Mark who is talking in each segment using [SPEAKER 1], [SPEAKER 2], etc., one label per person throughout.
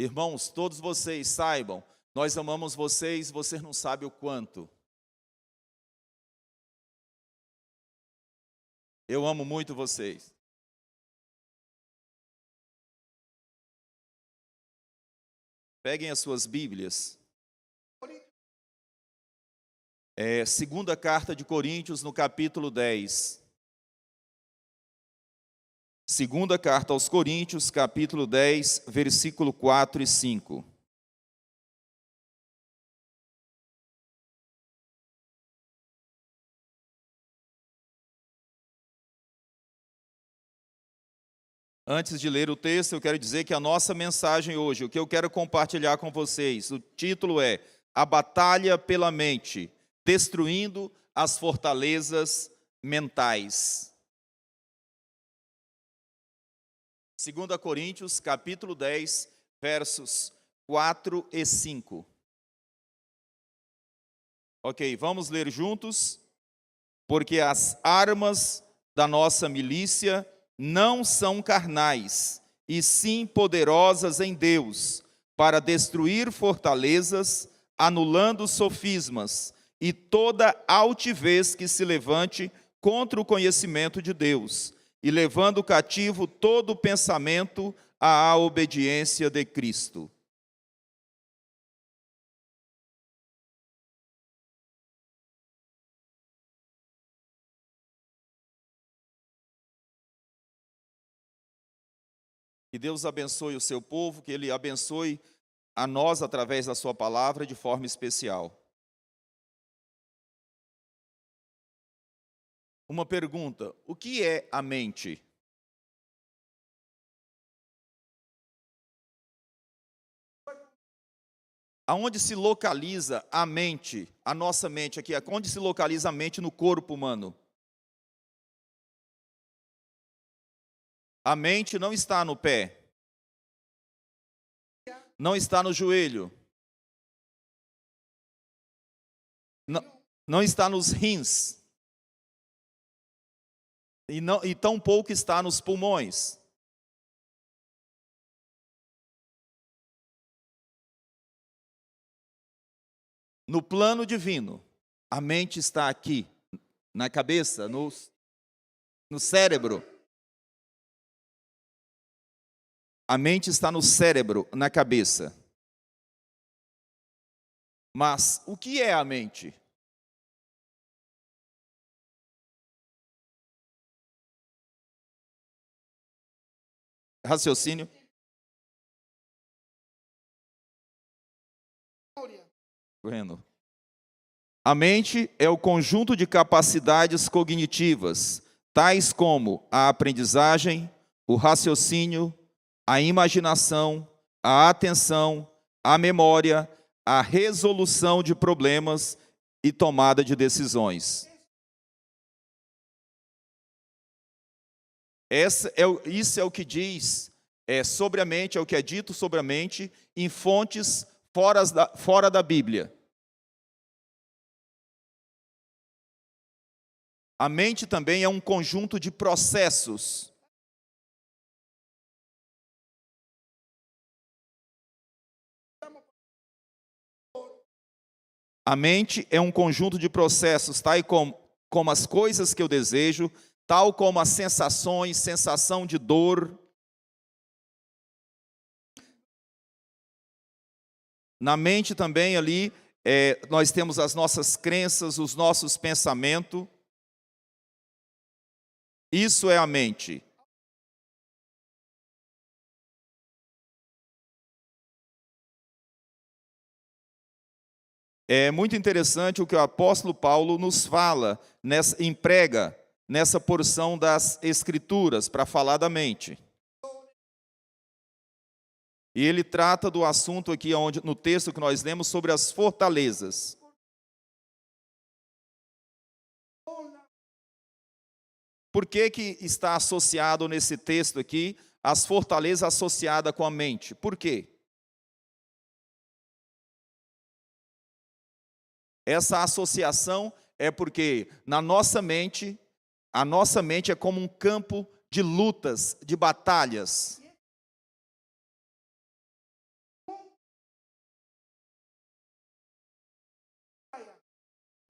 [SPEAKER 1] Irmãos, todos vocês saibam, nós amamos vocês, você não sabe o quanto. Eu amo muito vocês. Peguem as suas Bíblias. Segunda carta de Coríntios, no capítulo 10. Segunda carta aos Coríntios, capítulo 10, versículo 4 e 5. Antes de ler o texto, eu quero dizer que a nossa mensagem hoje, o que eu quero compartilhar com vocês, o título é A Batalha pela Mente, Destruindo as Fortalezas Mentais. 2 Coríntios, capítulo 10, versos 4 e 5. Ok, vamos ler juntos? Porque as armas da nossa milícia não são carnais, e sim poderosas em Deus, para destruir fortalezas, anulando sofismas e toda altivez que se levante contra o conhecimento de Deus, e levando cativo todo pensamento à obediência de Cristo. Que Deus abençoe o seu povo, que Ele abençoe a nós através da sua palavra de forma especial. Uma pergunta: o que é a mente? Aonde se localiza a mente, a nossa mente aqui? Onde se localiza a mente no corpo humano? A mente não está no pé, não está no joelho, não está nos rins, e tampouco está nos pulmões. No plano divino, a mente está aqui, na cabeça, no cérebro. A mente está no cérebro, na cabeça. Mas o que é a mente? Raciocínio. Correndo. A mente é o conjunto de capacidades cognitivas, tais como a aprendizagem, o raciocínio, a imaginação, a atenção, a memória, a resolução de problemas e tomada de decisões. Isso é o que diz sobre a mente, é o que é dito sobre a mente em fontes fora da Bíblia. A mente também é um conjunto de processos. A mente é um conjunto de processos, tal como as coisas que eu desejo, tal como as sensações, sensação de dor. Na mente também ali, nós temos as nossas crenças, os nossos pensamentos. Isso é a mente. É muito interessante o que o apóstolo Paulo nos fala, emprega nessa porção das Escrituras para falar da mente. E ele trata do assunto aqui no texto que nós lemos sobre as fortalezas. Por que está associado nesse texto aqui as fortalezas associadas com a mente? Por quê? Essa associação é porque a nossa mente é como um campo de lutas, de batalhas.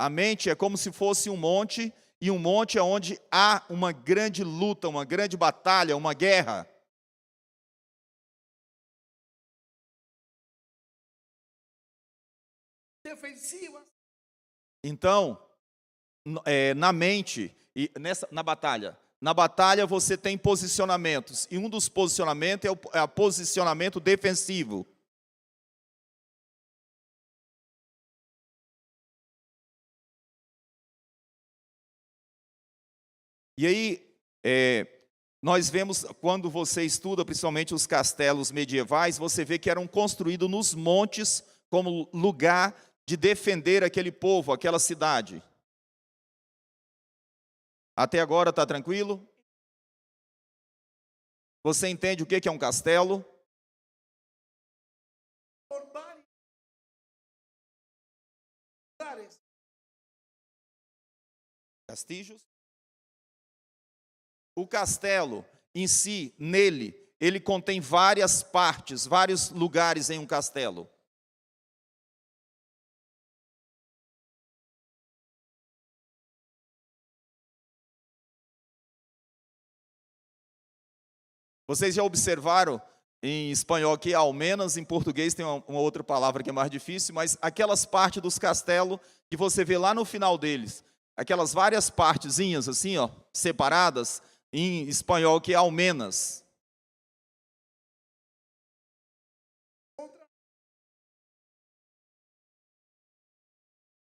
[SPEAKER 1] A mente é como se fosse um monte, e um monte é onde há uma grande luta, uma grande batalha, uma guerra.
[SPEAKER 2] defensiva.
[SPEAKER 1] Então, na mente, e na batalha você tem posicionamentos, e um dos posicionamentos é o posicionamento defensivo. E aí, nós vemos, quando você estuda principalmente os castelos medievais, você vê que eram construídos nos montes como lugar de defender aquele povo, aquela cidade. Até agora está tranquilo? Você entende o que é um castelo?
[SPEAKER 2] Por vários lugares.
[SPEAKER 1] Castilhos? O castelo em si, nele, ele contém várias partes, vários lugares em um castelo. Vocês já observaram em espanhol que almenas, em português tem uma outra palavra que é mais difícil, mas aquelas partes dos castelos que você vê lá no final deles, aquelas várias partezinhas assim, ó, separadas, em espanhol que é almenas.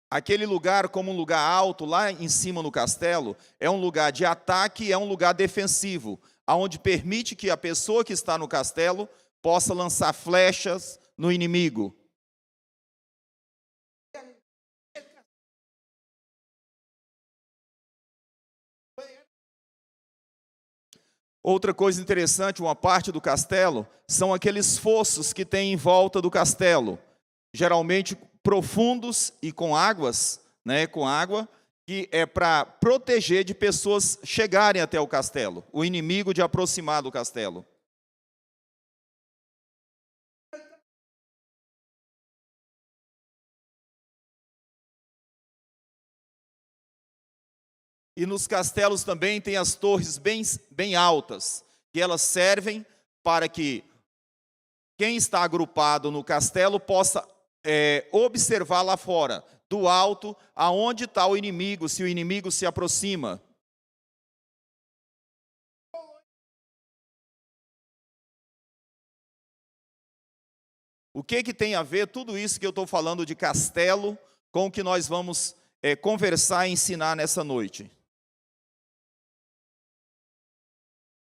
[SPEAKER 1] Aquele lugar, como um lugar alto, lá em cima no castelo, é um lugar de ataque, é um lugar defensivo, aonde permite que a pessoa que está no castelo possa lançar flechas no inimigo. Outra coisa interessante, uma parte do castelo, são aqueles fossos que tem em volta do castelo, geralmente profundos e com águas, né, com água, que é para proteger de pessoas chegarem até o castelo, o inimigo de aproximar do castelo. E nos castelos também tem as torres bem altas, que elas servem para que quem está agrupado no castelo possa observar lá fora, do alto, aonde está o inimigo, se o inimigo se aproxima. O que tem a ver tudo isso que eu estou falando de castelo com o que nós vamos conversar e ensinar nessa noite?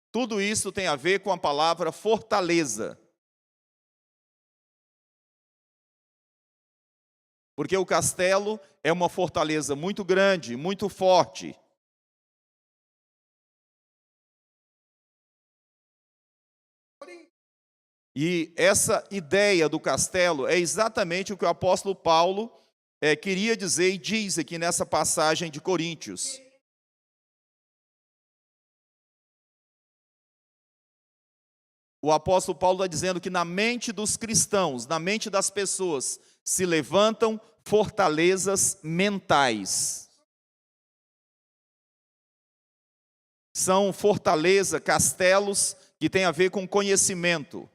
[SPEAKER 1] Tudo isso tem a ver com a palavra fortaleza. Porque o castelo é uma fortaleza muito grande, muito forte. E essa ideia do castelo é exatamente o que o apóstolo Paulo queria dizer e diz aqui nessa passagem de Coríntios. O apóstolo Paulo está dizendo que na mente dos cristãos, na mente das pessoas, se levantam fortalezas mentais. São fortaleza, castelos que têm a ver com conhecimento.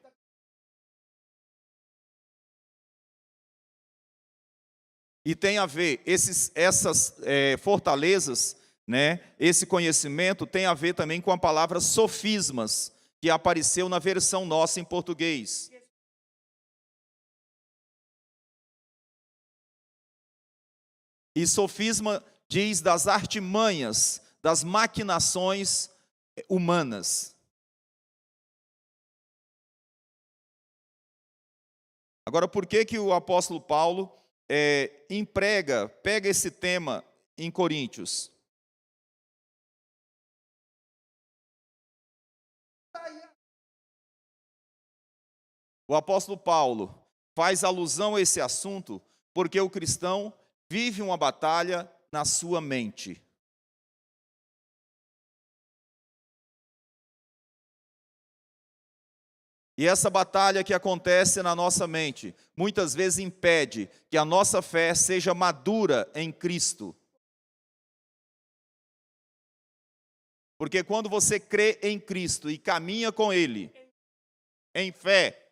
[SPEAKER 1] E tem a ver, essas fortalezas, né, esse conhecimento tem a ver também com a palavra sofismas, que apareceu na versão nossa em português. E sofisma diz das artimanhas, das maquinações humanas. Agora, por que o apóstolo Paulo pega esse tema em Coríntios? O apóstolo Paulo faz alusão a esse assunto porque o cristão vive uma batalha na sua mente. E essa batalha que acontece na nossa mente, muitas vezes impede que a nossa fé seja madura em Cristo. Porque quando você crê em Cristo e caminha com Ele, em fé,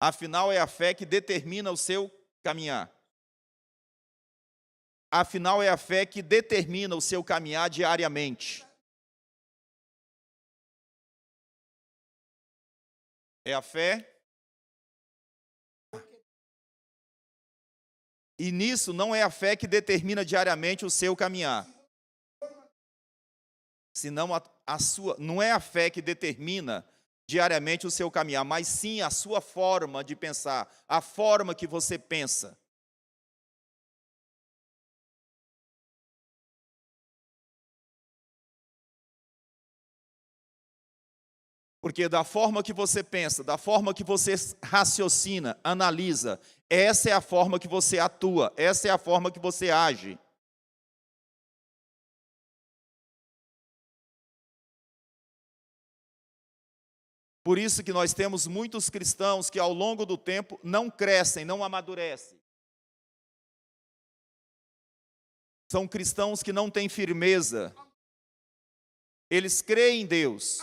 [SPEAKER 1] afinal é a fé que determina o seu caminhar. Afinal é a fé que determina o seu caminhar diariamente. É a fé. E nisso não é a fé que determina diariamente o seu caminhar. Senão a sua, não é a fé que determina diariamente o seu caminhar, mas sim a sua forma de pensar, a forma que você pensa. Porque da forma que você pensa, da forma que você raciocina, analisa, essa é a forma que você atua, essa é a forma que você age. Por isso que nós temos muitos cristãos que ao longo do tempo não crescem, não amadurecem. São cristãos que não têm firmeza. Eles creem em Deus,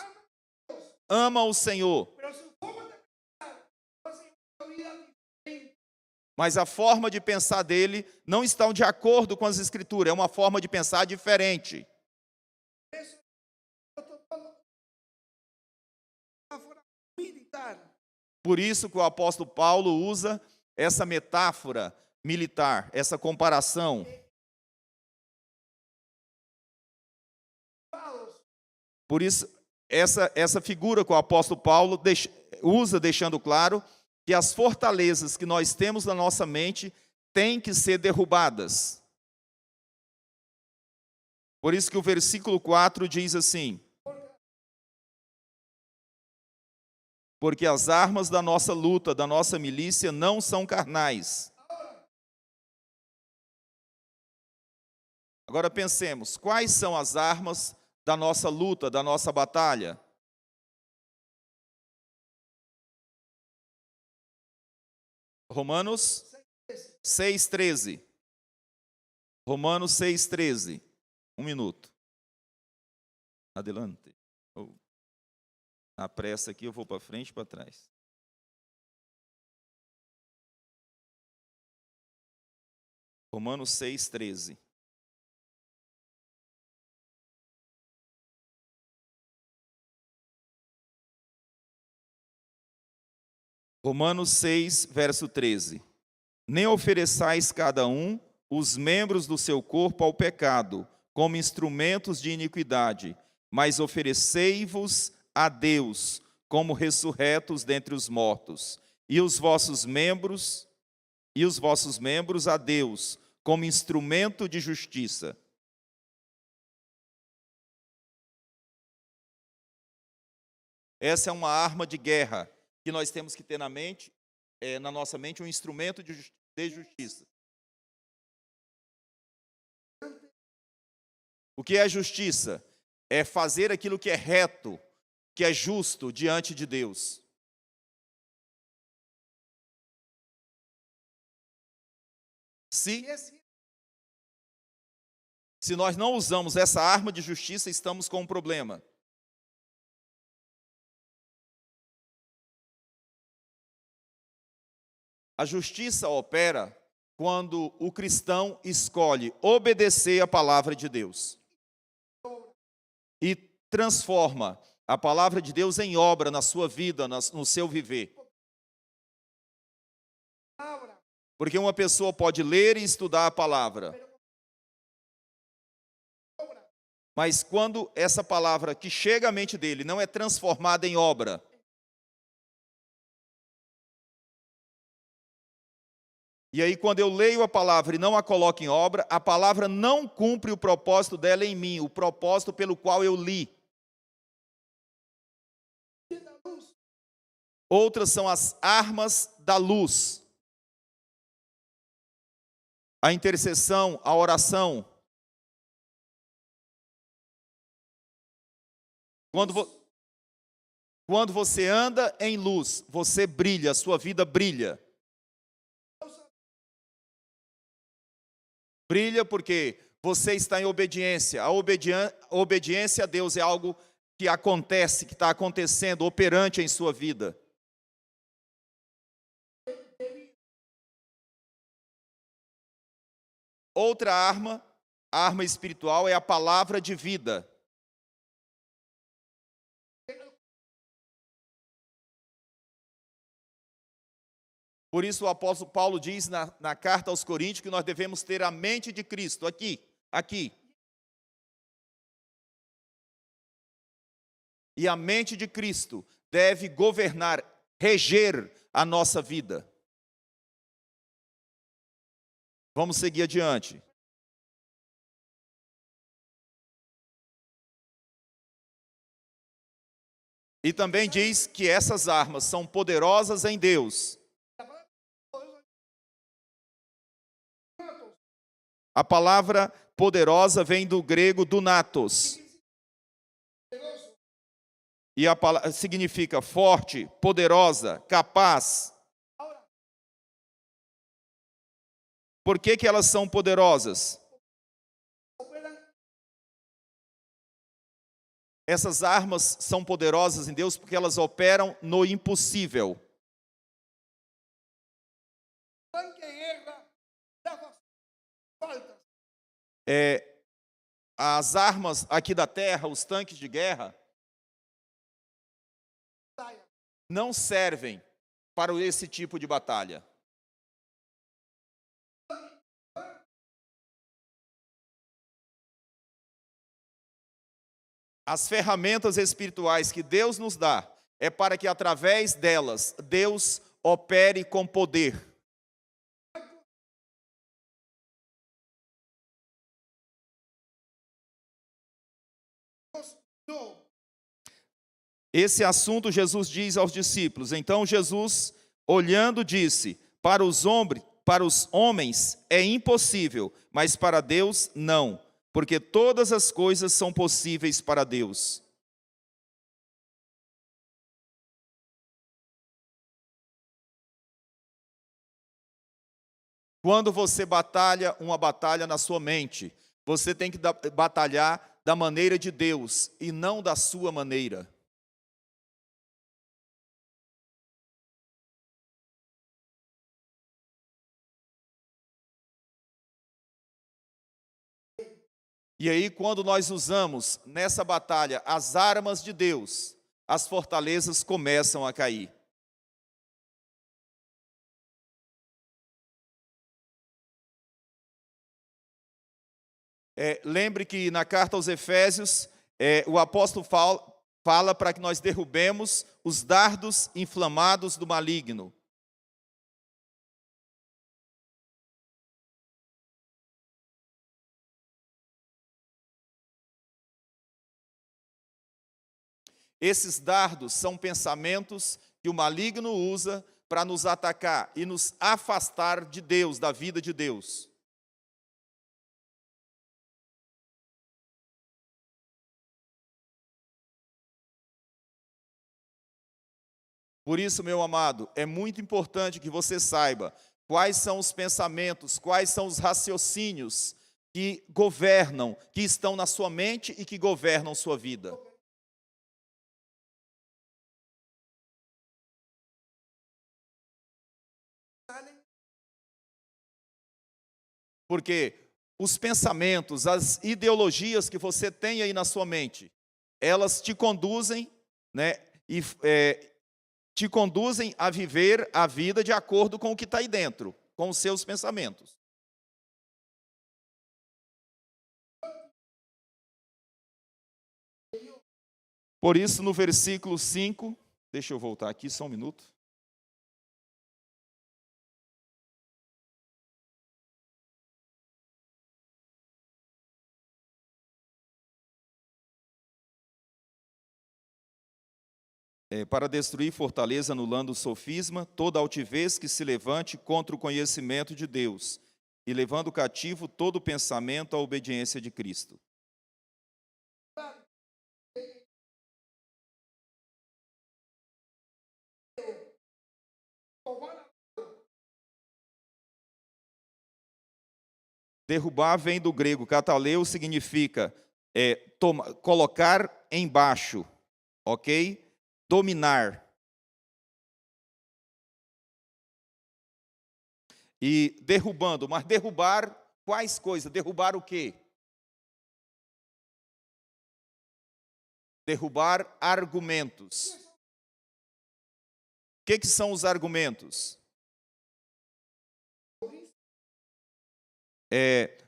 [SPEAKER 1] amam o Senhor,
[SPEAKER 2] Pero su forma de pensar no hace una vida diferente.
[SPEAKER 1] mas a forma de pensar dele não está de acordo com as Escrituras, é uma forma de pensar diferente.
[SPEAKER 2] Eso es protocolo. Metáfora militar.
[SPEAKER 1] Por isso que o apóstolo Paulo usa essa metáfora militar, essa comparação. Por isso, essa figura que o apóstolo Paulo usa, deixando claro que as fortalezas que nós temos na nossa mente têm que ser derrubadas. Por isso que o versículo 4 diz assim: porque as armas da nossa luta, da nossa milícia, não são carnais. Agora pensemos, quais são as armas da nossa luta, da nossa batalha? Romanos 6,13. Romanos 6,13. Um minuto. Adelante. Na pressa aqui eu vou para frente e para trás. Romanos 6,13. Romanos 6, verso 13. Nem ofereçais cada um os membros do seu corpo ao pecado, como instrumentos de iniquidade, mas oferecei-vos a Deus como ressurretos dentre os mortos, e os vossos membros a Deus como instrumento de justiça. Essa é uma arma de guerra que nós temos que ter na nossa mente, um instrumento de justiça. O que é justiça? É fazer aquilo que é reto, que é justo diante de Deus. Se nós não usamos essa arma de justiça, estamos com um problema. A justiça opera quando o cristão escolhe obedecer a palavra de Deus e transforma a palavra de Deus em obra na sua vida, no seu viver. Porque uma pessoa pode ler e estudar a palavra, mas quando essa palavra que chega à mente dele não é transformada em obra, e aí quando eu leio a palavra e não a coloco em obra, a palavra não cumpre o propósito dela em mim, o propósito pelo qual eu li. Outras são as armas da luz. A intercessão, a oração. Quando você anda em luz, você brilha, a sua vida brilha. Brilha porque você está em obediência. A obediência a Deus é algo que acontece, que está acontecendo, operante em sua vida. Outra arma, a arma espiritual, é a palavra de vida. Por isso o apóstolo Paulo diz na carta aos Coríntios que nós devemos ter a mente de Cristo, aqui. E a mente de Cristo deve governar, reger a nossa vida. Vamos seguir adiante. E também diz que essas armas são poderosas em Deus. A palavra poderosa vem do grego dunatos. E a palavra significa forte, poderosa, capaz. Por que elas são poderosas? Essas armas são poderosas em Deus porque elas operam no impossível. As armas aqui da terra, os tanques de guerra, não servem para esse tipo de batalha. As ferramentas espirituais que Deus nos dá é para que através delas Deus opere com poder. Esse assunto Jesus diz aos discípulos. Então Jesus, olhando, disse: para os homens é impossível, mas para Deus não, porque todas as coisas são possíveis para Deus. Quando você batalha uma batalha na sua mente, você tem que batalhar da maneira de Deus e não da sua maneira. E aí, quando nós usamos nessa batalha as armas de Deus, as fortalezas começam a cair. Lembre que na carta aos Efésios, o apóstolo fala para que nós derrubemos os dardos inflamados do maligno. Esses dardos são pensamentos que o maligno usa para nos atacar e nos afastar de Deus, da vida de Deus. Por isso, meu amado, é muito importante que você saiba quais são os pensamentos, quais são os raciocínios que governam, que estão na sua mente e que governam sua vida. Porque os pensamentos, as ideologias que você tem aí na sua mente, elas te conduzem, te conduzem a viver a vida de acordo com o que está aí dentro, com os seus pensamentos. Por isso, no versículo 5, deixa eu voltar aqui só um minuto. Para destruir fortaleza, anulando o sofisma, toda altivez que se levante contra o conhecimento de Deus, e levando cativo todo pensamento à obediência de Cristo. Derrubar vem do grego kataleu, significa colocar embaixo, ok? Dominar. E derrubando, mas derrubar quais coisas? Derrubar o quê? Derrubar argumentos. O que são os argumentos?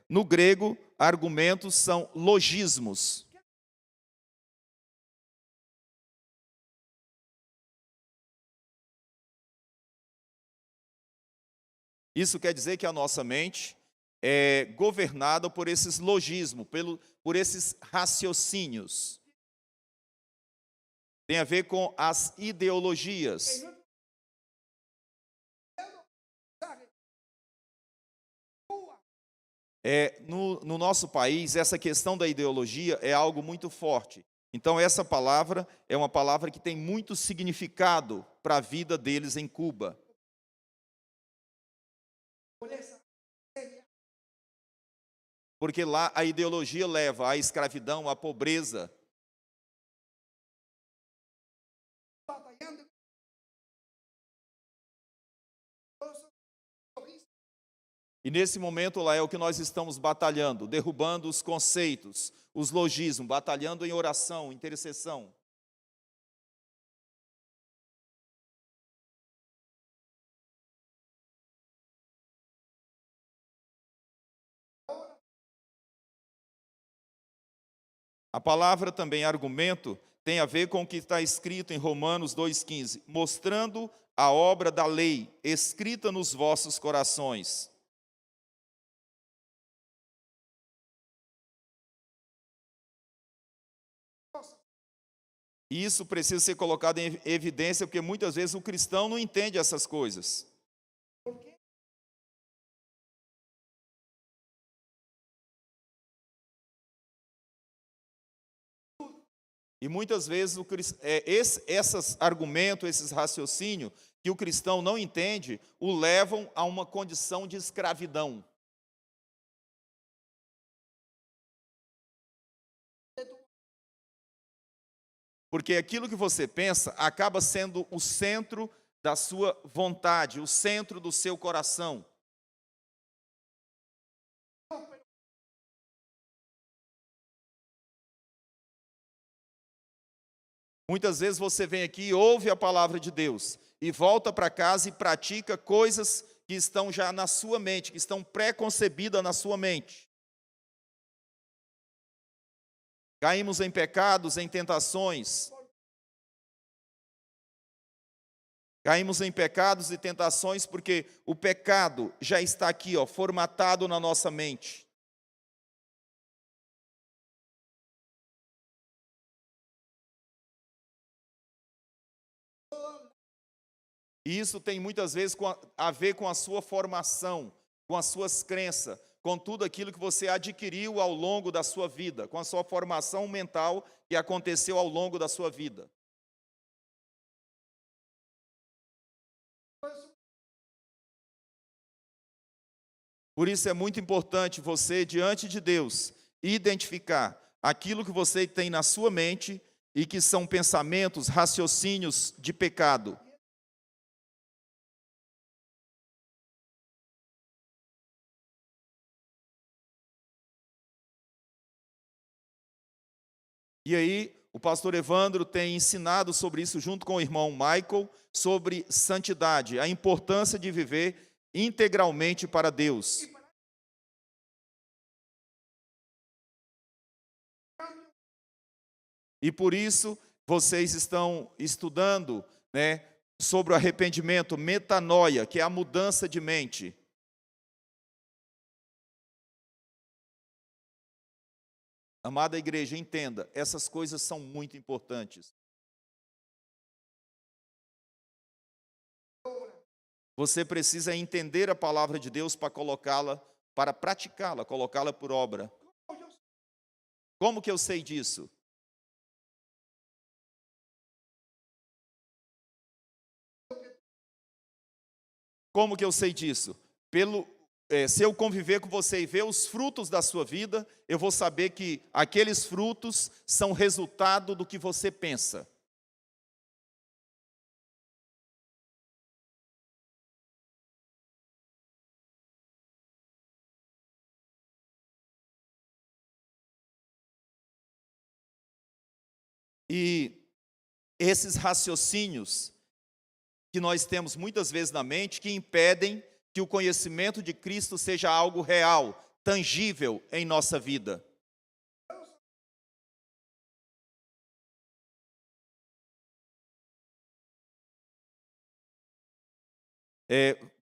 [SPEAKER 1] No grego, argumentos são logismos. Isso quer dizer que a nossa mente é governada por esses logismos, por esses raciocínios. Tem a ver com as ideologias. No nosso país, essa questão da ideologia é algo muito forte. Então, essa palavra é uma palavra que tem muito significado para a vida deles em Cuba. Porque lá a ideologia leva à escravidão, à pobreza. E nesse momento lá é o que nós estamos batalhando, derrubando os conceitos, os logismos, batalhando em oração, intercessão. A palavra também argumento tem a ver com o que está escrito em Romanos 2,15, mostrando a obra da lei escrita nos vossos corações. E isso precisa ser colocado em evidência, porque muitas vezes o cristão não entende essas coisas. E muitas vezes esses argumentos, esses raciocínios que o cristão não entende, o levam a uma condição de escravidão. Porque aquilo que você pensa acaba sendo o centro da sua vontade, o centro do seu coração. Muitas vezes você vem aqui e ouve a palavra de Deus e volta para casa e pratica coisas que estão já na sua mente, que estão pré-concebidas na sua mente. Caímos em pecados, em tentações. Caímos em pecados e tentações porque o pecado já está aqui, formatado na nossa mente. E isso tem muitas vezes a ver com a sua formação, com as suas crenças, com tudo aquilo que você adquiriu ao longo da sua vida, com a sua formação mental que aconteceu ao longo da sua vida. Por isso é muito importante você, diante de Deus, identificar aquilo que você tem na sua mente e que são pensamentos, raciocínios de pecado. E aí, o pastor Evandro tem ensinado sobre isso junto com o irmão Michael, sobre santidade, a importância de viver integralmente para Deus. E por isso, vocês estão estudando, sobre o arrependimento, metanoia, que é a mudança de mente. Amada igreja, entenda, essas coisas são muito importantes. Você precisa entender a palavra de Deus para colocá-la, para praticá-la, colocá-la por obra. Como que eu sei disso? Como que eu sei disso? se eu conviver com você e ver os frutos da sua vida, eu vou saber que aqueles frutos são resultado do que você pensa. E esses raciocínios que nós temos muitas vezes na mente, que impedem que o conhecimento de Cristo seja algo real, tangível em nossa vida.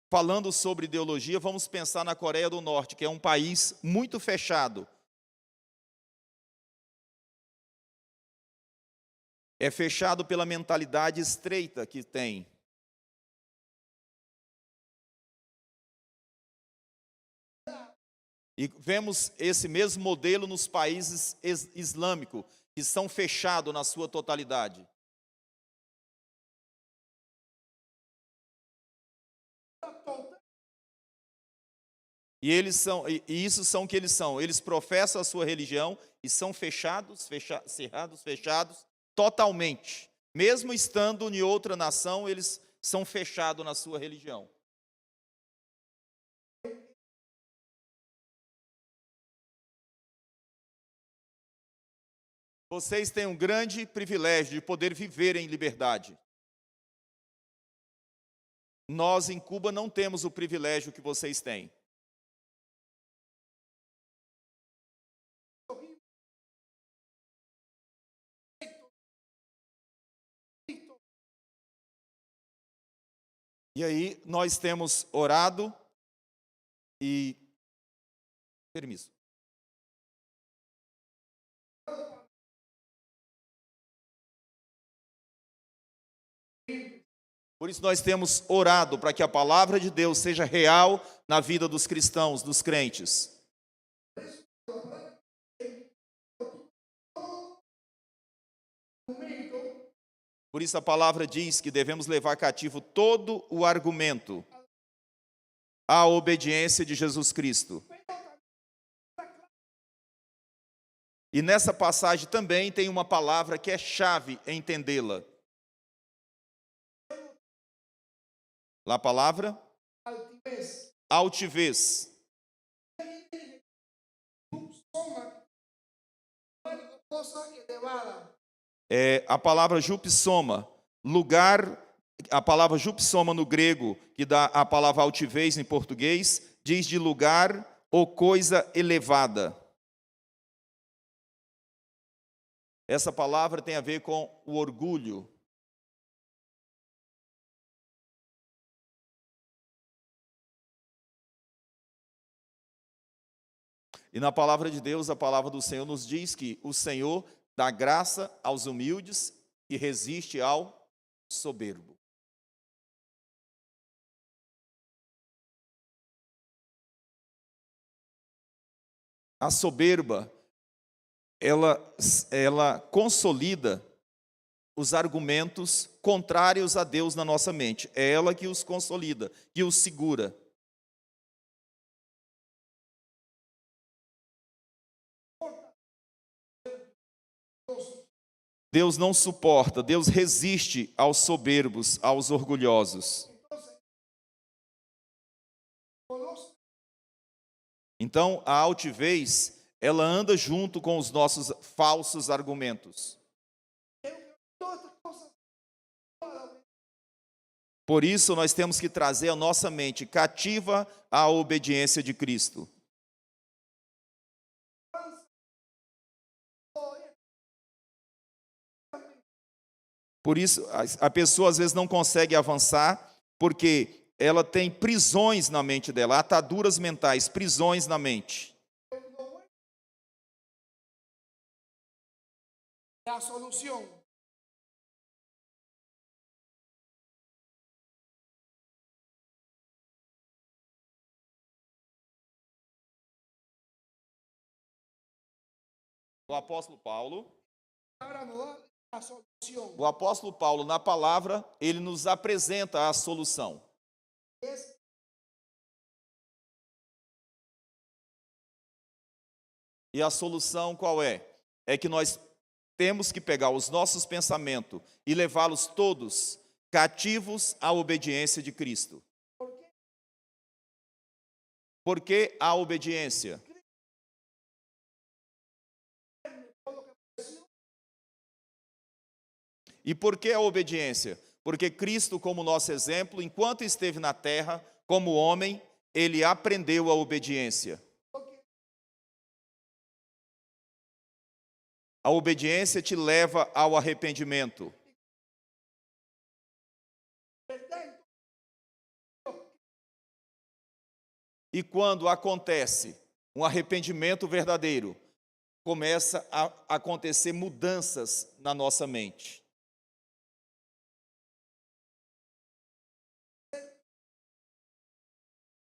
[SPEAKER 1] Falando sobre ideologia, vamos pensar na Coreia do Norte, que é um país muito fechado. É fechado pela mentalidade estreita que tem. E vemos esse mesmo modelo nos países islâmicos, que são fechados na sua totalidade. E isso são o que eles são. Eles professam a sua religião e são fechados totalmente. Mesmo estando em outra nação, eles são fechados na sua religião. Vocês têm um grande privilégio de poder viver em liberdade. Nós, em Cuba, não temos o privilégio que vocês têm. E aí, nós temos orado e... Permisso. Por isso nós temos orado para que a palavra de Deus seja real na vida dos cristãos, dos crentes. Por isso a palavra diz que devemos levar cativo todo o argumento à obediência de Jesus Cristo. E nessa passagem também tem uma palavra que é chave em entendê-la. Lá a palavra? Altivez. A palavra jupsoma, lugar, a palavra jupsoma no grego, que dá a palavra altivez em português, diz de lugar ou coisa elevada. Essa palavra tem a ver com o orgulho. E na palavra de Deus, a palavra do Senhor nos diz que o Senhor dá graça aos humildes e resiste ao soberbo. A soberba, ela consolida os argumentos contrários a Deus na nossa mente. É ela que os consolida, que os segura. Deus não suporta, Deus resiste aos soberbos, aos orgulhosos. Então, a altivez, ela anda junto com os nossos falsos argumentos. Por isso, nós temos que trazer a nossa mente cativa à obediência de Cristo. Por isso, a pessoa às vezes não consegue avançar, porque ela tem prisões na mente dela, ataduras mentais, prisões na mente.
[SPEAKER 2] A solução.
[SPEAKER 1] O apóstolo Paulo, na palavra, ele nos apresenta a solução. E a solução qual é? É que nós temos que pegar os nossos pensamentos e levá-los todos cativos à obediência de Cristo. Por que a obediência? E por que a obediência? Porque Cristo, como nosso exemplo, enquanto esteve na terra, como homem, ele aprendeu a obediência. A obediência te leva ao arrependimento. E quando acontece um arrependimento verdadeiro, começa a acontecer mudanças na nossa mente.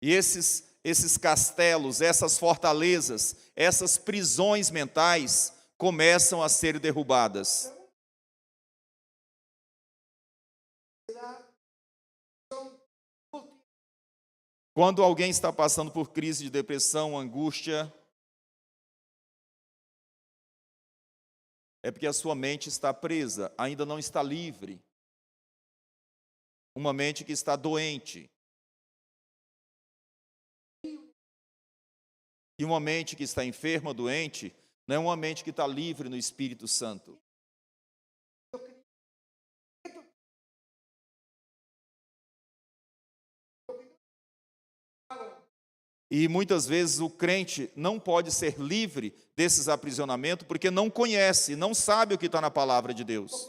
[SPEAKER 1] E esses castelos, essas fortalezas, essas prisões mentais começam a ser derrubadas. Quando alguém está passando por crise de depressão, angústia, é porque a sua mente está presa, ainda não está livre. Uma mente que está doente. E uma mente que está enferma, doente, não é uma mente que está livre no Espírito Santo. E muitas vezes o crente não pode ser livre desses aprisionamentos porque não conhece, não sabe o que está na palavra de Deus.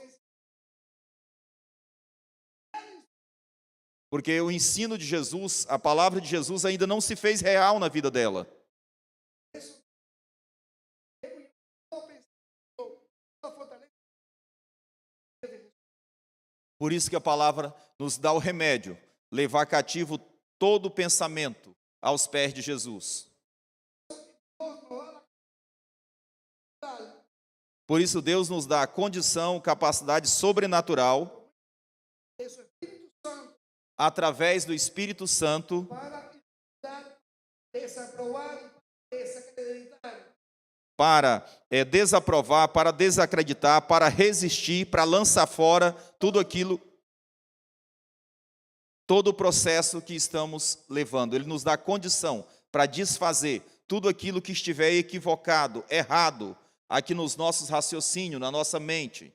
[SPEAKER 1] Porque o ensino de Jesus, a palavra de Jesus ainda não se fez real na vida dela. Por isso que a palavra nos dá o remédio, levar cativo todo pensamento aos pés de Jesus. Por isso Deus nos dá a condição, capacidade sobrenatural, através do Espírito Santo, para desaprovar, para desacreditar, para resistir, para lançar fora tudo aquilo, todo o processo que estamos levando. Ele nos dá condição para desfazer tudo aquilo que estiver equivocado, errado, aqui nos nossos raciocínios, na nossa mente.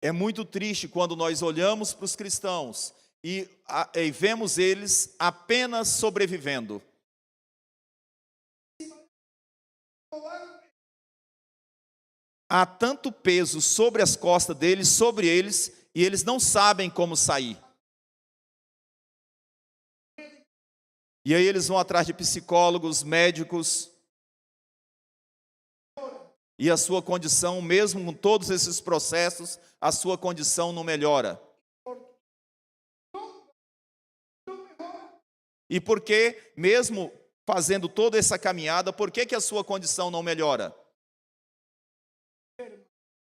[SPEAKER 1] É muito triste quando nós olhamos para os cristãos e vemos eles apenas sobrevivendo. Há tanto peso sobre as costas deles, sobre eles, e eles não sabem como sair. E aí eles vão atrás de psicólogos, médicos, e a sua condição, mesmo com todos esses processos, a sua condição não melhora. E por que, mesmo fazendo toda essa caminhada, por que a sua condição não melhora?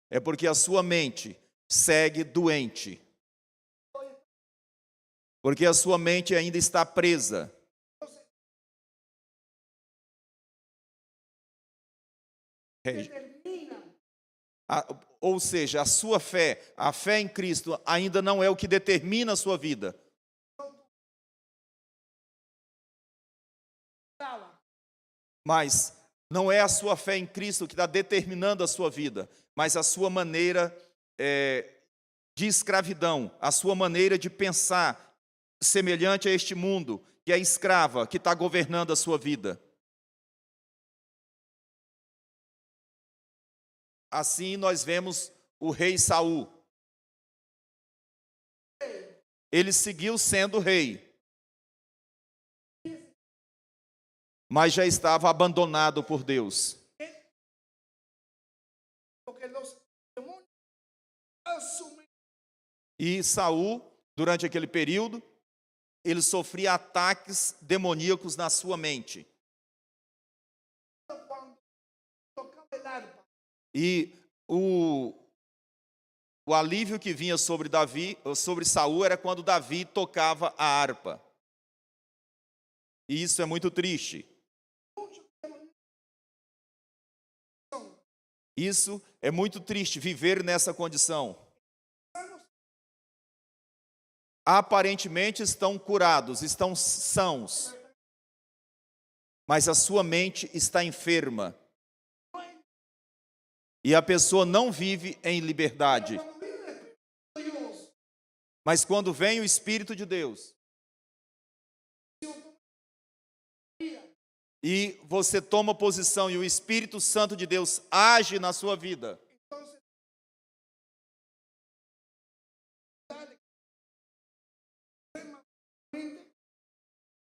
[SPEAKER 1] É porque a sua mente segue doente. Porque a sua mente ainda está presa. Ou seja, a sua fé, a fé em Cristo ainda não é o que determina a sua vida. Mas não é a sua fé em Cristo que está determinando a sua vida, mas a sua maneira de escravidão, a sua maneira de pensar semelhante a este mundo, que é escrava, que está governando a sua vida. Assim nós vemos o rei Saul. Ele seguiu sendo rei, mas já estava abandonado por Deus. E Saul, durante aquele período, ele sofria ataques demoníacos na sua mente. E o alívio que vinha sobre sobre Saul era quando Davi tocava a harpa. E isso é muito triste. Isso é muito triste, viver nessa condição. Aparentemente estão curados, estão sãos, mas a sua mente está enferma. E a pessoa não vive em liberdade. Mas quando vem o Espírito de Deus, e você toma posição e o Espírito Santo de Deus age na sua vida,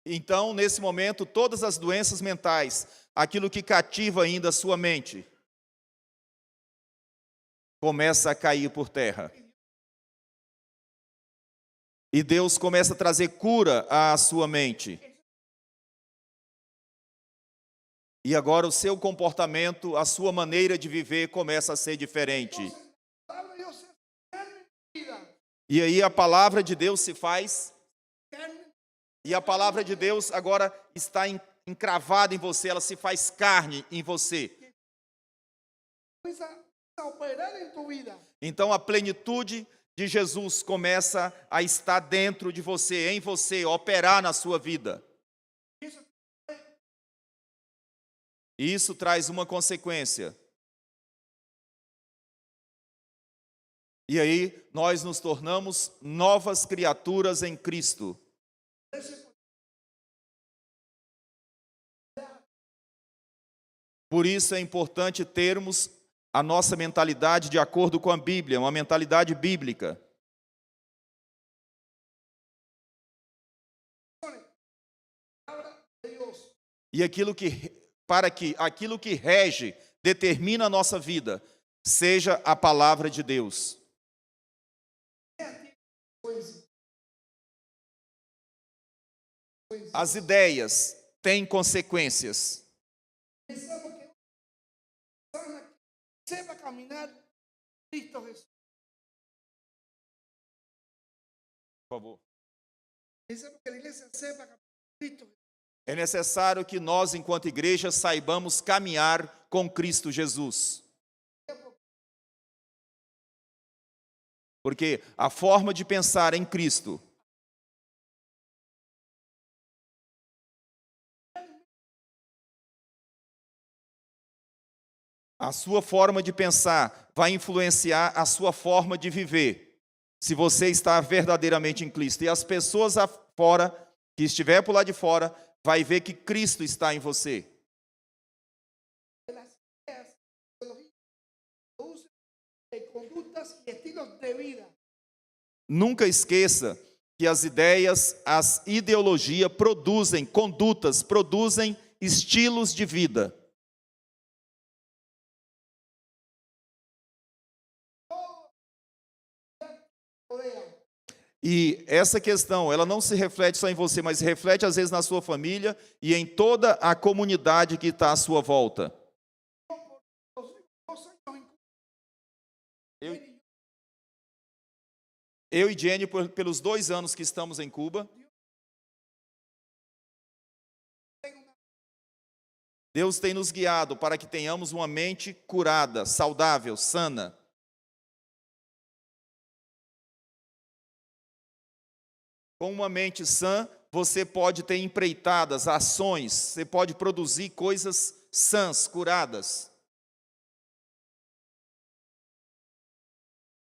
[SPEAKER 1] então, nesse momento, todas as doenças mentais, aquilo que cativa ainda a sua mente, começa a cair por terra. E Deus começa a trazer cura à sua mente. E agora o seu comportamento, a sua maneira de viver começa a ser diferente. E aí a palavra de Deus se faz. E a palavra de Deus agora está encravada em você, ela se faz carne em você. Então a plenitude de Jesus começa a estar dentro de você, em você, operar na sua vida. E isso traz uma consequência. E aí nós nos tornamos novas criaturas em Cristo. Por isso é importante termos a nossa mentalidade de acordo com a Bíblia, uma mentalidade bíblica. E para que aquilo que rege, determina a nossa vida, seja a palavra de Deus. As ideias têm consequências.
[SPEAKER 2] Sepa caminhar Cristo Jesús.
[SPEAKER 1] Por favor.
[SPEAKER 2] Necesitamos que a igreja sepa caminhar Cristo Jesús.
[SPEAKER 1] É necessário que nós, enquanto igreja, saibamos caminhar com Cristo Jesus. Porque a forma de pensar em Cristo a sua forma de pensar vai influenciar a sua forma de viver, se você está verdadeiramente em Cristo. E as pessoas fora, que estiver por lá de fora, vai ver que Cristo está em você. Nunca esqueça que as ideias, as ideologias produzem condutas, produzem estilos de vida. E essa questão, ela não se reflete só em você, mas reflete às vezes na sua família e em toda a comunidade que está à sua volta. Eu e Jenny, pelos 2 anos que estamos em Cuba, Deus tem nos guiado para que tenhamos uma mente curada, saudável, sana. Com uma mente sã, você pode ter empreitadas, ações, você pode produzir coisas sãs, curadas.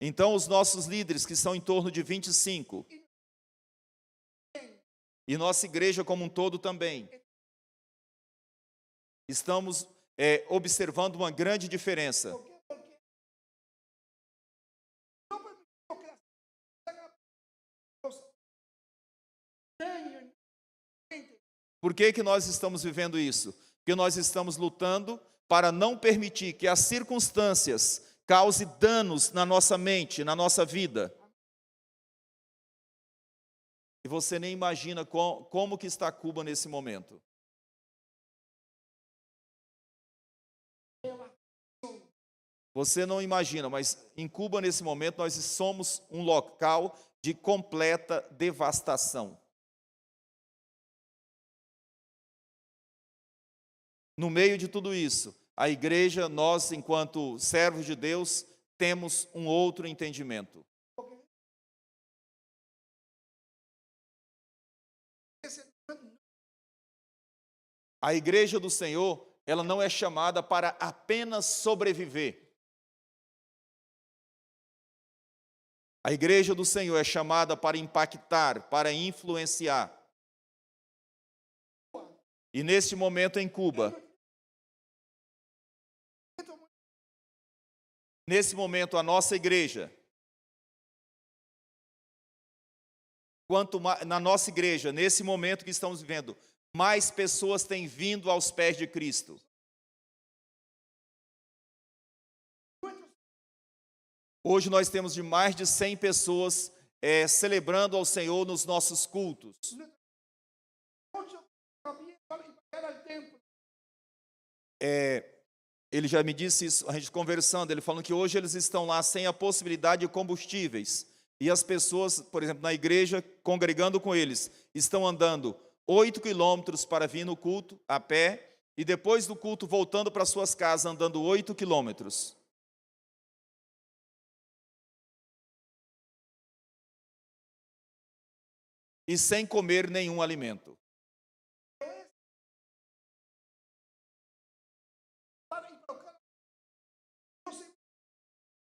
[SPEAKER 1] Então, os nossos líderes, que são em torno de 25, e nossa igreja como um todo também, estamos observando uma grande diferença. Por que nós estamos vivendo isso? Porque nós estamos lutando para não permitir que as circunstâncias causem danos na nossa mente, na nossa vida. E você nem imagina como que está Cuba nesse momento. Você não imagina, mas em Cuba, nesse momento, nós somos um local de completa devastação. No meio de tudo isso, a igreja, nós, enquanto servos de Deus, temos um outro entendimento. A igreja do Senhor, ela não é chamada para apenas sobreviver. A igreja do Senhor é chamada para impactar, para influenciar. E neste momento em Cuba, nesse momento a nossa igreja, na nossa igreja, nesse momento que estamos vivendo, mais pessoas têm vindo aos pés de Cristo. Hoje nós temos de mais de 100 pessoas celebrando ao Senhor nos nossos cultos. Ele já me disse isso, a gente conversando, ele falando que hoje eles estão lá sem a possibilidade de combustíveis. E as pessoas, por exemplo, na igreja, congregando com eles, estão andando 8 quilômetros para vir no culto, a pé, e depois do culto voltando para suas casas, andando 8 quilômetros. E sem comer nenhum alimento.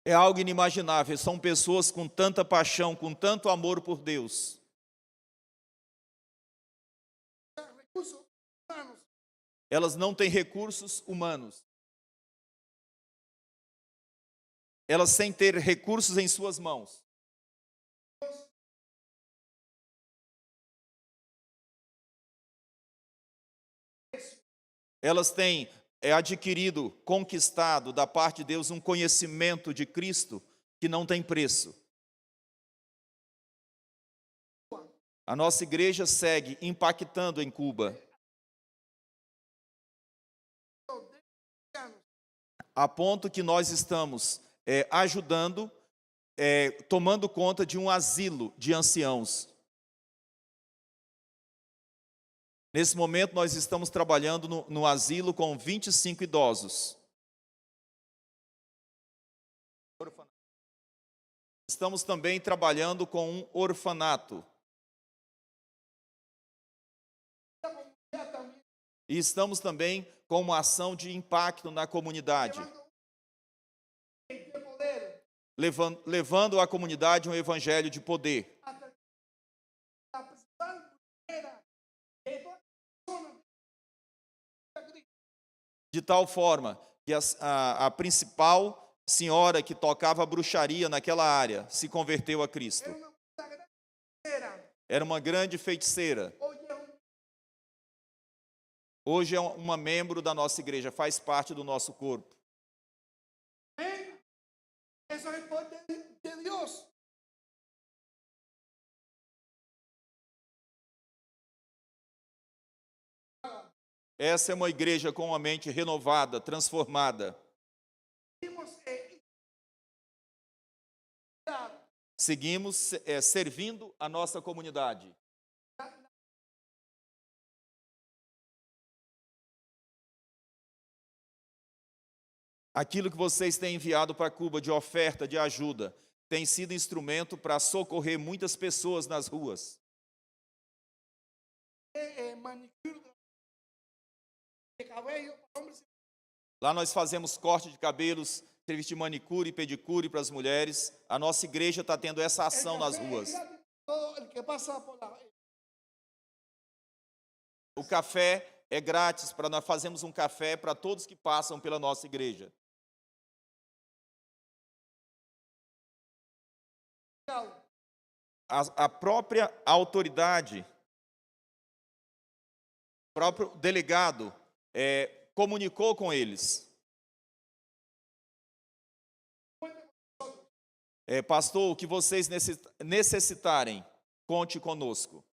[SPEAKER 1] É algo inimaginável, são pessoas com tanta paixão, com tanto amor por Deus. Elas não têm recursos humanos. Elas sem ter recursos em suas mãos. Elas têm adquirido, conquistado da parte de Deus um conhecimento de Cristo que não tem preço. A nossa igreja segue impactando em Cuba, a ponto que nós estamos ajudando, tomando conta de um asilo de anciãos. Nesse momento, nós estamos trabalhando no asilo com 25 idosos. Estamos também trabalhando com um orfanato. E estamos também com uma ação de impacto na comunidade. Levando à comunidade um evangelho de poder. De tal forma que a principal senhora que tocava bruxaria naquela área se converteu a Cristo. Era uma grande feiticeira. Hoje é uma membro da nossa igreja, faz parte do nosso corpo.
[SPEAKER 2] Eso es poder de Dios.
[SPEAKER 1] Essa é uma igreja com uma mente renovada, transformada. Seguimos servindo a nossa comunidade. Aquilo que vocês têm enviado para Cuba de oferta, de ajuda, tem sido instrumento para socorrer muitas pessoas nas ruas. Lá nós fazemos corte de cabelos, serviço de manicure e pedicure para as mulheres. A nossa igreja está tendo essa ação nas ruas. O café é grátis, nós fazemos um café para todos que passam pela nossa igreja. A própria autoridade, o próprio delegado comunicou com eles. Pastor, o que vocês necessitarem, conte conosco.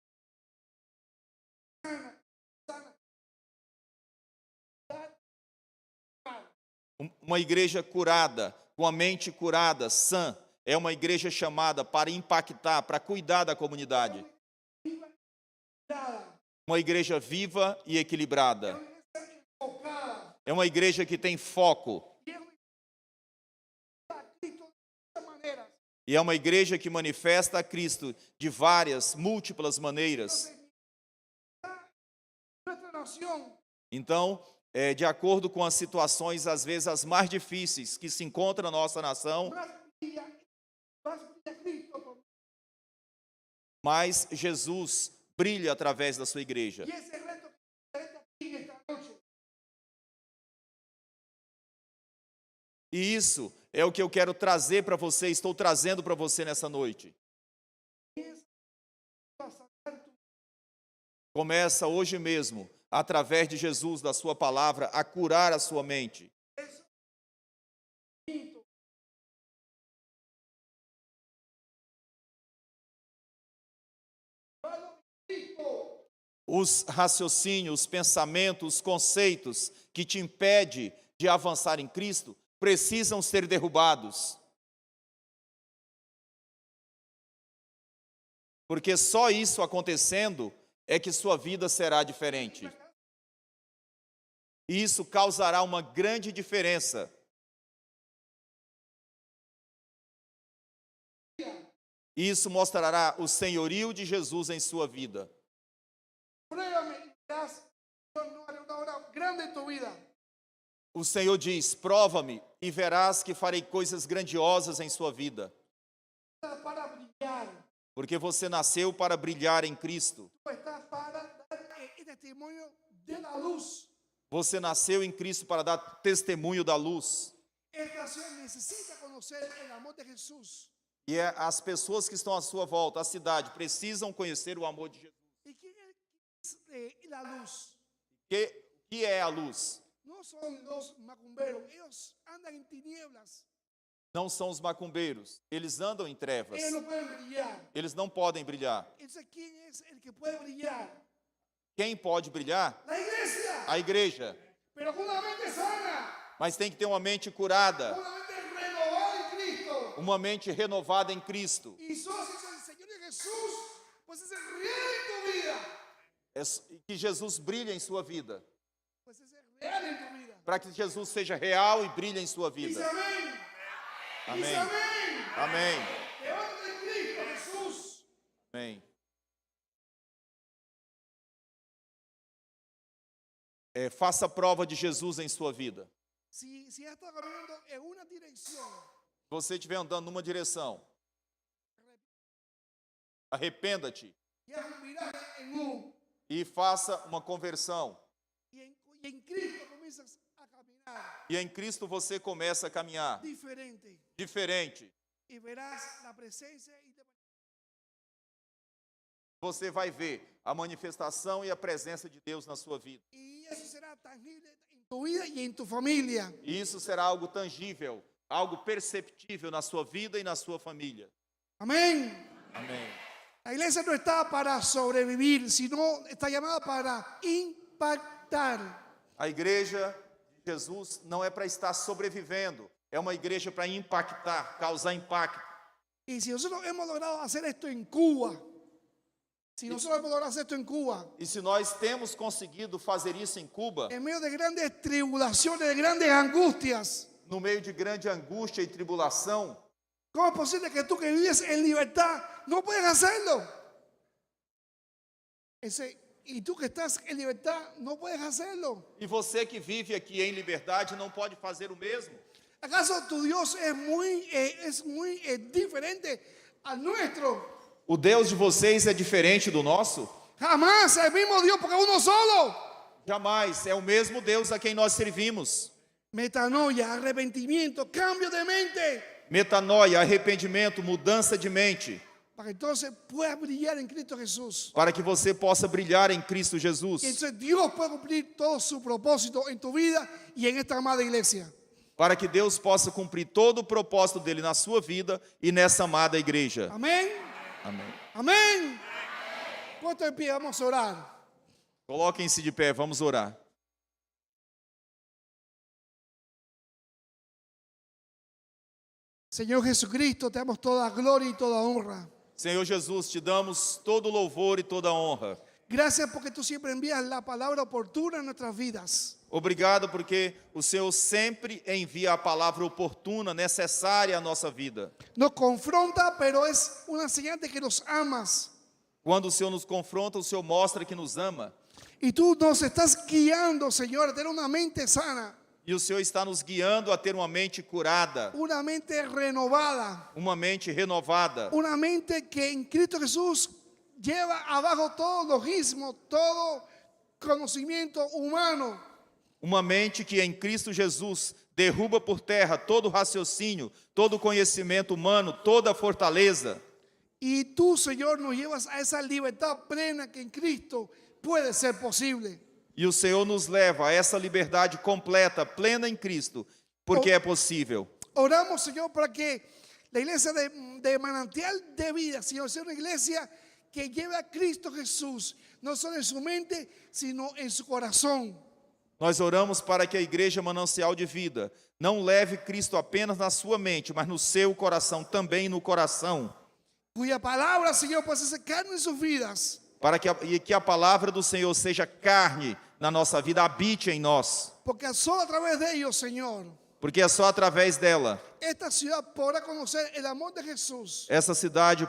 [SPEAKER 1] Uma igreja curada, com a mente curada, sã, é uma igreja chamada para impactar, para cuidar da comunidade.
[SPEAKER 2] Nada.
[SPEAKER 1] Uma igreja viva e equilibrada.
[SPEAKER 2] Enfocada.
[SPEAKER 1] É uma igreja que tem foco.
[SPEAKER 2] Y es una iglesia a Cristo de muchas maneras.
[SPEAKER 1] E é uma igreja que manifesta a Cristo de várias, múltiplas maneiras.
[SPEAKER 2] Nuestra nación
[SPEAKER 1] Então, de acordo com as situações, às vezes as mais difíceis que se encontra na nossa nação,
[SPEAKER 2] más brilla Cristo por-
[SPEAKER 1] mas Jesus brilha através da sua igreja.
[SPEAKER 2] y ese reto que está aquí en esta noche
[SPEAKER 1] E isso é o que eu quero trazer para você, estou trazendo para você nessa noite.
[SPEAKER 2] es pasar tu
[SPEAKER 1] Começa hoje mesmo, através de Jesus, da sua palavra, a curar a sua mente.
[SPEAKER 2] instinto. Pablo Cristo
[SPEAKER 1] Os raciocínios, os pensamentos, os conceitos que te impedem de avançar em Cristo precisam ser derrubados. Porque só isso acontecendo é que sua vida será diferente. E isso causará uma grande diferença. Isso mostrará o senhorio de Jesus em sua vida.
[SPEAKER 2] pruébame y verás yo no haré una obra grande en tu vida
[SPEAKER 1] O Senhor diz: prova-me e verás que farei coisas grandiosas em sua vida.
[SPEAKER 2] para brillar.
[SPEAKER 1] Porque você nasceu para brilhar em Cristo.
[SPEAKER 2] Tú estás para dar el testimonio de la luz.
[SPEAKER 1] Você nasceu em Cristo para dar testemunho da luz.
[SPEAKER 2] Esta nación necesita conocer el amor de Jesús.
[SPEAKER 1] E as pessoas que estão à sua volta, a cidade, precisam conhecer o amor de Jesus.
[SPEAKER 2] ¿Y quién es la luz?
[SPEAKER 1] Que é a luz?
[SPEAKER 2] No son los macumberos, ellos andan en tinieblas,
[SPEAKER 1] Não são os macumbeiros. Eles andam em trevas.
[SPEAKER 2] ellos no pueden brillar.
[SPEAKER 1] Eles não podem brilhar.
[SPEAKER 2] Entonces, ¿quién es el que puede brillar?
[SPEAKER 1] Quem pode brilhar?
[SPEAKER 2] La iglesia,
[SPEAKER 1] A igreja.
[SPEAKER 2] pero con una mente sana,
[SPEAKER 1] Mas tem que ter uma mente curada,
[SPEAKER 2] con una mente renovada en Cristo.
[SPEAKER 1] uma mente renovada em Cristo.
[SPEAKER 2] Y sos el Señor de Jesús, pues es el real en tu vida.
[SPEAKER 1] Que Jesus brilhe em sua vida.
[SPEAKER 2] Pues es el real en tu vida.
[SPEAKER 1] Para que Jesus seja real e brilhe em sua
[SPEAKER 2] Dice
[SPEAKER 1] vida.
[SPEAKER 2] amén.
[SPEAKER 1] Amém.
[SPEAKER 2] Dice amén.
[SPEAKER 1] Amém.
[SPEAKER 2] Levántate en Cristo Jesús.
[SPEAKER 1] Amém. Faça prova de Jesus em sua vida.
[SPEAKER 2] Si has estado caminando en una dirección,
[SPEAKER 1] Se você estiver andando numa direção, arrependa-te
[SPEAKER 2] y haz un viraje en
[SPEAKER 1] e faça uma conversão.
[SPEAKER 2] y en Cristo comienzas a caminar
[SPEAKER 1] E em Cristo você começa a caminhar
[SPEAKER 2] diferente
[SPEAKER 1] diferente.
[SPEAKER 2] y verás la presencia y te
[SPEAKER 1] Você vai ver a manifestação e a presença de Deus na sua vida.
[SPEAKER 2] y eso será tangible en tu vida y en tu familia.
[SPEAKER 1] E isso será algo tangível, algo perceptível na sua vida e na sua família.
[SPEAKER 2] Amén.
[SPEAKER 1] Amém.
[SPEAKER 2] La iglesia no está para sobrevivir, sino está llamada para impactar.
[SPEAKER 1] A igreja de Jesus não é para estar sobrevivendo, é uma igreja para impactar, causar impacto.
[SPEAKER 2] Y si nosotros hemos logrado hacer esto en Cuba, si nosotros hemos logrado hacer esto en Cuba,
[SPEAKER 1] E se nós temos conseguido fazer isso em Cuba,
[SPEAKER 2] en medio de grandes tribulaciones, de grandes angustias,
[SPEAKER 1] no meio de grande angústia e tribulação,
[SPEAKER 2] ¿cómo es posible que tú que vives en libertad no puedes hacerlo? Y tú que estás en libertad no puedes hacerlo.
[SPEAKER 1] e você que vive aqui em liberdade não pode fazer o mesmo?
[SPEAKER 2] ¿Acaso tu Dios es muy diferente al nuestro?
[SPEAKER 1] O Deus de vocês é diferente do nosso?
[SPEAKER 2] Jamás el mismo Dios porque es uno solo.
[SPEAKER 1] Jamais, é o mesmo Deus a quem nós servimos.
[SPEAKER 2] Metanoia, arrepentimiento, cambio de mente.
[SPEAKER 1] Metanoia, arrependimento, mudança de mente,
[SPEAKER 2] Para que entonces puedas brillar en Cristo Jesús.
[SPEAKER 1] para que você possa brilhar em Cristo Jesus,
[SPEAKER 2] Y entonces Dios puede cumplir todo su propósito en tu vida y en esta amada iglesia.
[SPEAKER 1] para que Deus possa cumprir todo o propósito dele na sua vida e nessa amada igreja.
[SPEAKER 2] Amén.
[SPEAKER 1] Amém.
[SPEAKER 2] Amén. Puesto en pie, vamos a orar.
[SPEAKER 1] Coloquem-se de pé, vamos orar.
[SPEAKER 2] Señor Jesucristo, te damos toda gloria y toda honra.
[SPEAKER 1] Senhor Jesus, te damos todo louvor e toda honra.
[SPEAKER 2] Gracias porque tú siempre envías la palabra oportuna en nuestras vidas.
[SPEAKER 1] Obrigado porque o Senhor sempre envia a palavra oportuna, necessária à nossa vida.
[SPEAKER 2] Nos confronta, pero es una señal de que nos amas.
[SPEAKER 1] Quando o Senhor nos confronta, o Senhor mostra que nos ama.
[SPEAKER 2] Y tú nos estás guiando, Señor, a tener una mente sana,
[SPEAKER 1] E o Senhor está nos guiando a ter uma mente curada,
[SPEAKER 2] una mente renovada,
[SPEAKER 1] uma mente renovada,
[SPEAKER 2] una mente que en Cristo Jesús lleva abajo todo logismo, todo conocimiento humano.
[SPEAKER 1] uma mente que em Cristo Jesus derruba por terra todo raciocínio, todo conhecimento humano, toda fortaleza.
[SPEAKER 2] Y tú, Señor, nos llevas a esa libertad plena que en Cristo puede ser posible.
[SPEAKER 1] E o Senhor nos leva a essa liberdade completa, plena em Cristo, porque é possível.
[SPEAKER 2] Oramos, Señor, para que la iglesia de manantial de vida, Señor, sea una iglesia que lleve a Cristo Jesús, no solo en su mente, sino en su corazón.
[SPEAKER 1] Nós oramos para que a igreja manancial de vida não leve Cristo apenas na sua mente, mas no seu coração, também no coração.
[SPEAKER 2] Cuya palabra, Señor, pueda ser carne en sus vidas.
[SPEAKER 1] Para que a palavra do Senhor seja carne na nossa vida, habite em nós.
[SPEAKER 2] Porque solo a través de ellos, Señor,
[SPEAKER 1] Porque é só através dela,
[SPEAKER 2] esta ciudad podrá conocer el amor de Jesús.
[SPEAKER 1] essa cidade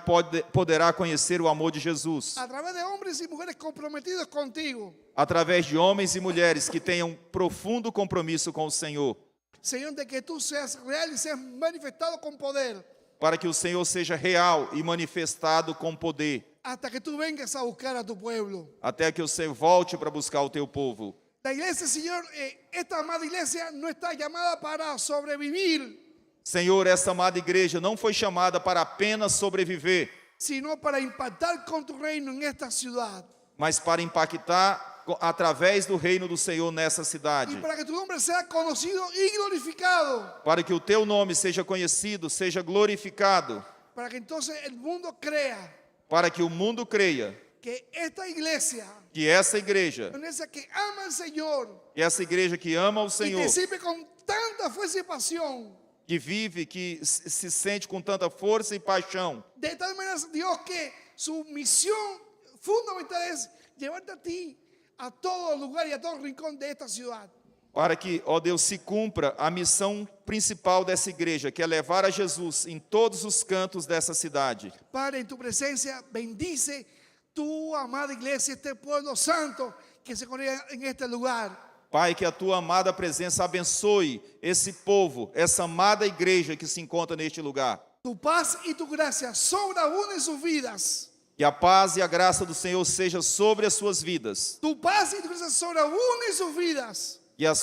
[SPEAKER 1] poderá conhecer o amor de Jesus.
[SPEAKER 2] A través de hombres y mujeres comprometidos contigo.
[SPEAKER 1] Através de homens e mulheres que tenham profundo compromisso com o Senhor.
[SPEAKER 2] Señor, de que tú seas real y seas manifestado con poder.
[SPEAKER 1] Para que o Senhor seja real e manifestado com poder.
[SPEAKER 2] Hasta que tú vengas a buscar a tu pueblo.
[SPEAKER 1] Até que o Senhor volte para buscar o teu povo.
[SPEAKER 2] La iglesia, Señor, esta amada iglesia no está llamada para sobrevivir,
[SPEAKER 1] Senhor, essa amada igreja não foi chamada para apenas sobreviver,
[SPEAKER 2] sino para impactar con tu reino en esta ciudad.
[SPEAKER 1] mas para impactar através do reino do Senhor nessa cidade.
[SPEAKER 2] Y para que tu nombre sea conocido y glorificado.
[SPEAKER 1] Para que o teu nome seja conhecido, seja glorificado.
[SPEAKER 2] Para que entonces el mundo crea
[SPEAKER 1] Para que o mundo creia
[SPEAKER 2] que esta iglesia,
[SPEAKER 1] que essa igreja,
[SPEAKER 2] una iglesia que ama al Señor
[SPEAKER 1] que essa igreja que ama o
[SPEAKER 2] y
[SPEAKER 1] Senhor,
[SPEAKER 2] te sirve con tanta fuerza y pasión,
[SPEAKER 1] que vive, que se sente com tanta força e paixão,
[SPEAKER 2] de tal manera, Dios, que su misión fundamental es llevarte a ti a todo lugar y a todo rincón de esta ciudad.
[SPEAKER 1] para que, ó Deus, se cumpra a missão principal dessa igreja, que é levar a Jesus em todos os cantos dessa cidade.
[SPEAKER 2] Padre, en tu presencia, bendice tu amada iglesia, este pueblo santo que se congrega en este lugar.
[SPEAKER 1] Pai, que a tua amada presença abençoe esse povo, essa amada igreja que se encontra neste lugar.
[SPEAKER 2] Tu paz y tu gracia sobreabunden sus vidas.
[SPEAKER 1] Que a paz e a graça do Senhor seja sobre as suas vidas.
[SPEAKER 2] Tu paz y tu gracia sobreabunden sus vidas.
[SPEAKER 1] Que a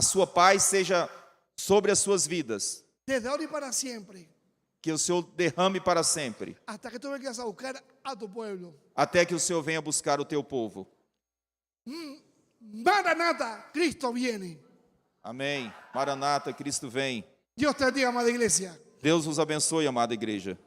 [SPEAKER 1] sua paz seja sobre as suas vidas.
[SPEAKER 2] Desde ahora y para siempre.
[SPEAKER 1] Que o Senhor derrame para sempre.
[SPEAKER 2] Hasta que tú vengas a buscar a tu pueblo.
[SPEAKER 1] Até que o Senhor venha buscar o teu povo.
[SPEAKER 2] Maranata, Cristo viene.
[SPEAKER 1] Amém. Maranata, Cristo vem.
[SPEAKER 2] Dios te bendiga, amada iglesia.
[SPEAKER 1] Deus os abençoe, amada igreja.